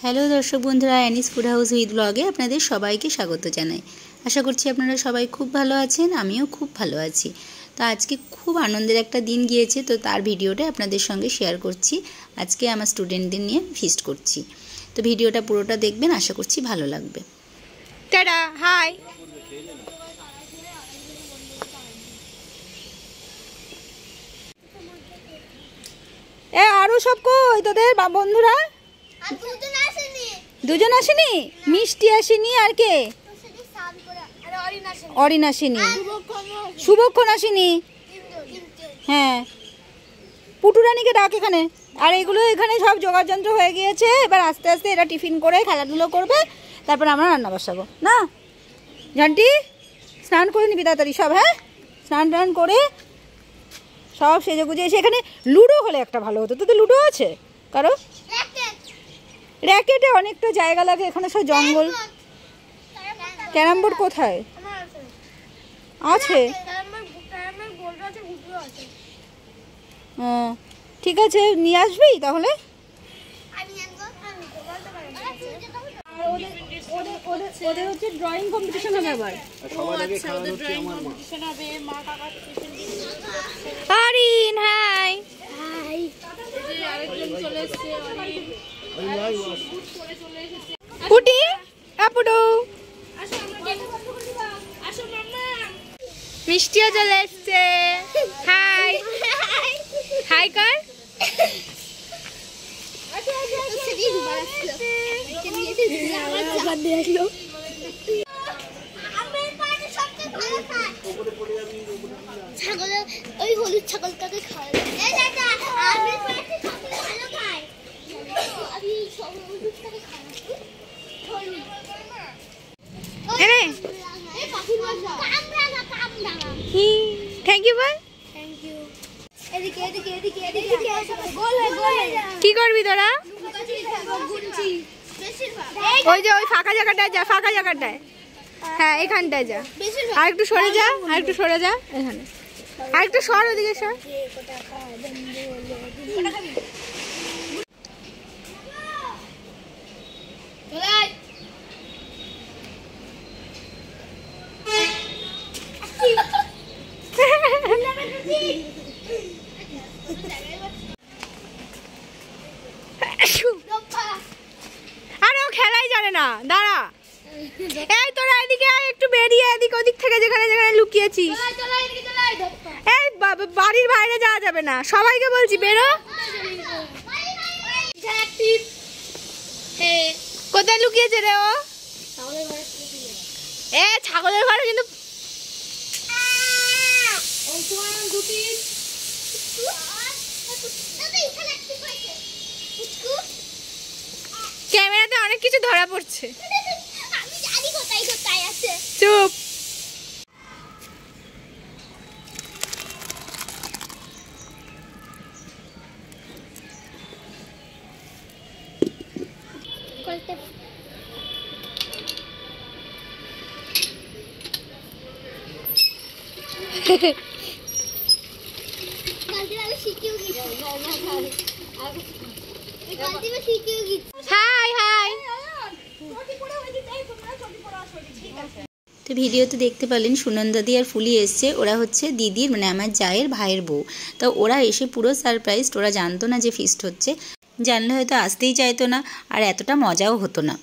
Hello দর্শক বন্ধুরা, anise food house with ব্লগে আপনাদের সবাইকে স্বাগত জানাই। আশা করছি আপনারা সবাই খুব ভালো আছেন, আমিও খুব ভালো আছি। তো আজকে খুব আনন্দের একটা দিন গিয়েছে, তো তার ভিডিওটা আপনাদের সঙ্গে শেয়ার করছি। আজকে আমার স্টুডেন্টদের নিয়ে ফিস্ট করছি, তো ভিডিওটা পুরোটা দেখবেন, আশা করছি ভালো লাগবে। Tata, high. এ আরো সব কই তোদের বন্ধুরা? দুজন আসেনি, মিষ্টি আসেনি, আর কে? অরিন আসেনি, শুভক্ষণ আসেনি। হ্যাঁ, পুটুরানিকে ডাক এখানে। আর এগুলো এখানে সব যোগাযন্ত্র হয়ে গিয়েছে, এবার আস্তে আস্তে এরা টিফিন করে খেলাধুলো করবে, তারপর আমরা রান্না বসাবো। না জানটি, স্নান করে নিবি তাড়াতাড়ি সব। হ্যাঁ, স্নান টান করে সব সেজে গুজে এসে এখানে লুডো হলে একটা ভালো হতো। তোদের লুডো আছে কারো? র্যাকেটে অনেকটা জায়গা লাগে, এখানে সব জঙ্গল। ক্যারাম বোর্ড কোথায় আছে? ঠিক আছে, নিয়ে আসবি তাহলে। ওদের হচ্ছে ড্রয়িং কম্পিটিশন হবে আবার। আরিন হাই। পুটি আপুডু মিষ্টিও চলে এসছে। হাই হাই কর। ছাগলের ওই হলুদ ছাগলটাকে খাওয়া থ্যাংক ইউ বল। কি করবি তোরা? ওই যে ওই ফাঁকা জায়গাটায় যা, ফাঁকা জায়গাটায়। হ্যাঁ, এখানটায় যা। আর একটু সরে যা, আর একটু সরে যা। এখানে আর একটু সর, ওদিকে সর। আরে ও খেলাই জানে না, দাঁড়া। এই তোরা এদিকে আয়, একটু বেরিয়ে এদিক ওদিক থেকে যেখানে যেখানে লুকিয়েছিস। এই বাড়ির বাইরে যাওয়া যাবে না, সবাইকে বলছি বেরো। কোথায় লুকিয়েছে রে ও? এ ছাগলের ঘরে কিন্তু ক্যামেরাতে অনেক কিছু ধরা পড়ছে। চুপ। High high. তো ভিডিওতে দেখতে পেলেন সুনন্দাদি আর ফুলি এসছে। ওরা হচ্ছে দিদির মানে আমার জায়ের ভাইয়ের বউ। তো ওরা এসে পুরো সারপ্রাইজ, ওরা জানতো না যে ফিস্ট হচ্ছে, জানলে হয়তো আসতেই চাইতো না, আর এতটা মজাও হতো না।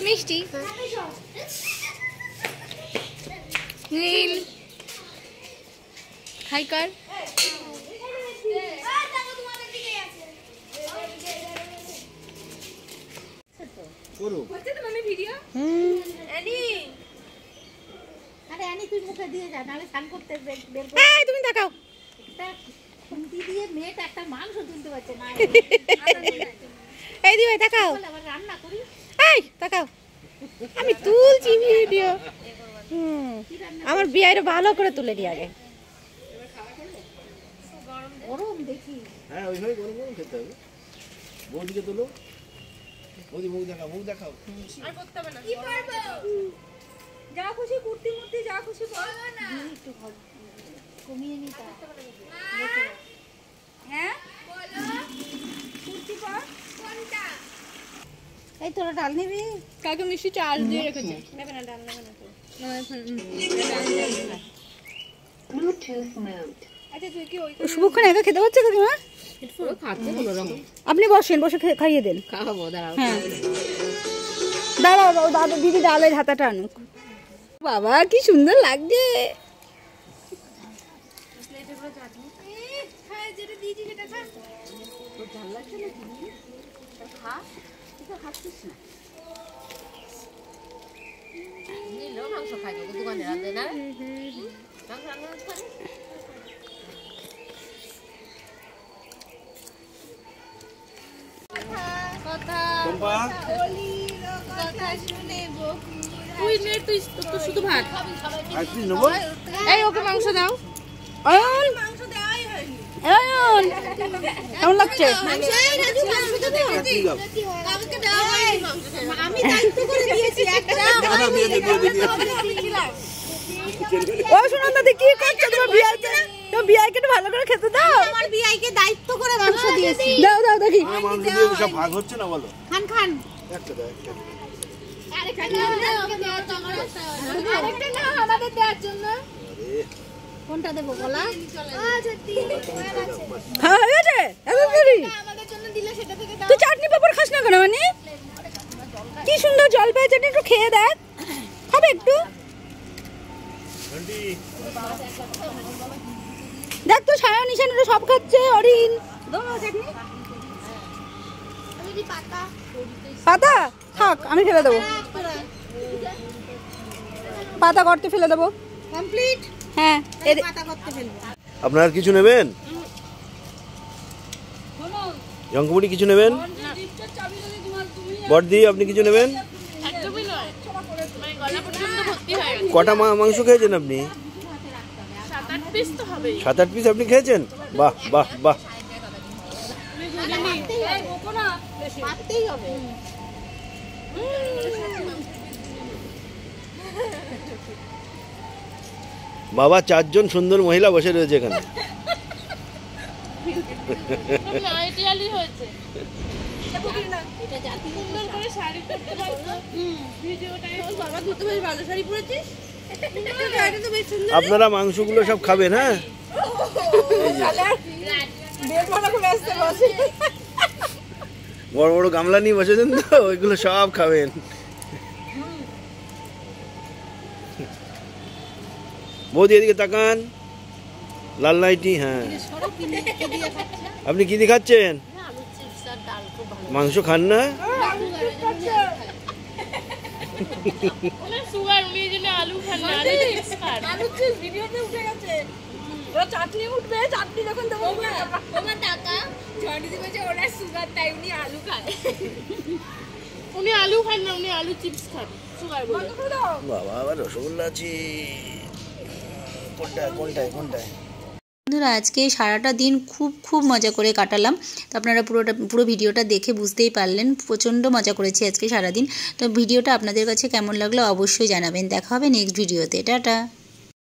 মিষ্টি নীল হাই কর। তুমি দেখাও। এই দিবে দেখাও। এই তাকাও। আমি তুলছি ভিডিও। আমার বিয়ের ভালো করে তুলে নি আগে। গরম দেখি। হ্যাঁ ওইভাবে গরম গরম খেতে হবে। বৌদিকে তোলো। বৌদি মুখ দেখাও, মুখ দেখাও। আর করতে হবে না। কি পারবো? যা খুশি কুর্তি মুর্তি যা খুশি পরো না। একটু কমিয়ে নি তা। হ্যাঁ? বলো। কুর্তি পর কোনটা? এই তোরা ডাল নিবি? কাকে মিষ্টি চাল দিয়ে রেখেছে। নেবে না ডাল নেবে না তো। আচ্ছা তুই কি ওই শুভক্ষণ একা খেতে পারছে কাকিমা? খাচ্ছে কোনো রকম। আপনি বসেন, বসে খাইয়ে দেন। খাওয়াবো দাঁড়াও। হ্যাঁ দাঁড়াও, দাদা দিদি ডালের হাতাটা আনুক। বাবা কি সুন্দর লাগছে। মাংস খাই দোকানে রাঁধে না মাংস রান্না করে। তুই শুধু ভাত। এই ওকে মাংস দাও। অয়ন অয়ন কেমন লাগছে? আমি দায়িত্ব করে দিয়েছি একটা। ও সুনন্দা দি কি করছো? তোমার বিআইকে তো ভালো করে খেতে দাও। আমার বিআইকে দায়িত্ব করে মাংস দিয়েছি। দাও দাও দেখি। আমার মাংস দিয়ে সব ভাগ হচ্ছে না বলো। খান খান। একটা দাও, একটা। আরেকটা নাও আমাদের দেওয়ার জন্য। কোনটা দেবো বলা? আচ্ছা তিন আছে। হ্যাঁ হয়ে গেছে এত দেরি। আমাদের জন্য দিলে সেটা থেকে দাও। তুই চাটনি পাপড় খাস না কেন? মানে কি সুন্দর জল পেয়ে চাটনি একটু খেয়ে দেখ। খাবে একটু? দেখ তো ছায়া নিশান সব খাচ্ছে। অরিন যদি পাতা পাতা থাক, আমি ফেলে দেবো। পাতা করতে ফেলে দেবো। কমপ্লিট। হ্যাঁ পাতা করতে ফেলবো। আপনার কিছু নেবেন? জঙ্কমুড়ি কিছু নেবেন? বড়দি আপনি কিছু নেবেন? কটা মাংস খেয়েছেন আপনি? 7-8 পিস আপনি খেয়েছেন? বাহ বাহ বাহ। বাবা 4 জন সুন্দর মহিলা বসে রয়েছে এখানে। আপনারা মাংসগুলো সব খাবেন? হ্যাঁ বড় বড় গামলা নিয়ে বসেছেন তো, ওইগুলো সব খাবেন। বৌদি এদিকে তাকান। লাল লাইটি। হ্যাঁ আপনি কি দিয়ে খাচ্ছেন? মাংস খান না? চাটনি উঠবে, চাটনি যখন দেবো উনি আলু খান না, উনি আলু চিপস খান। সুগার বলে বাবা আবার রসগোল্লা আছে। কোনটায় কোনটায় কোনটায়? বন্ধুরা আজকে সারাটা দিন খুব মজা করে কাটালাম। তো আপনারা পুরো ভিডিওটা দেখে বুঝতেই পারলেন প্রচণ্ড মজা করেছি আজকে সারাদিন। তো ভিডিওটা আপনাদের কাছে কেমন লাগলো অবশ্যই জানাবেন। দেখা হবে নেক্সট ভিডিওতে। টাটা।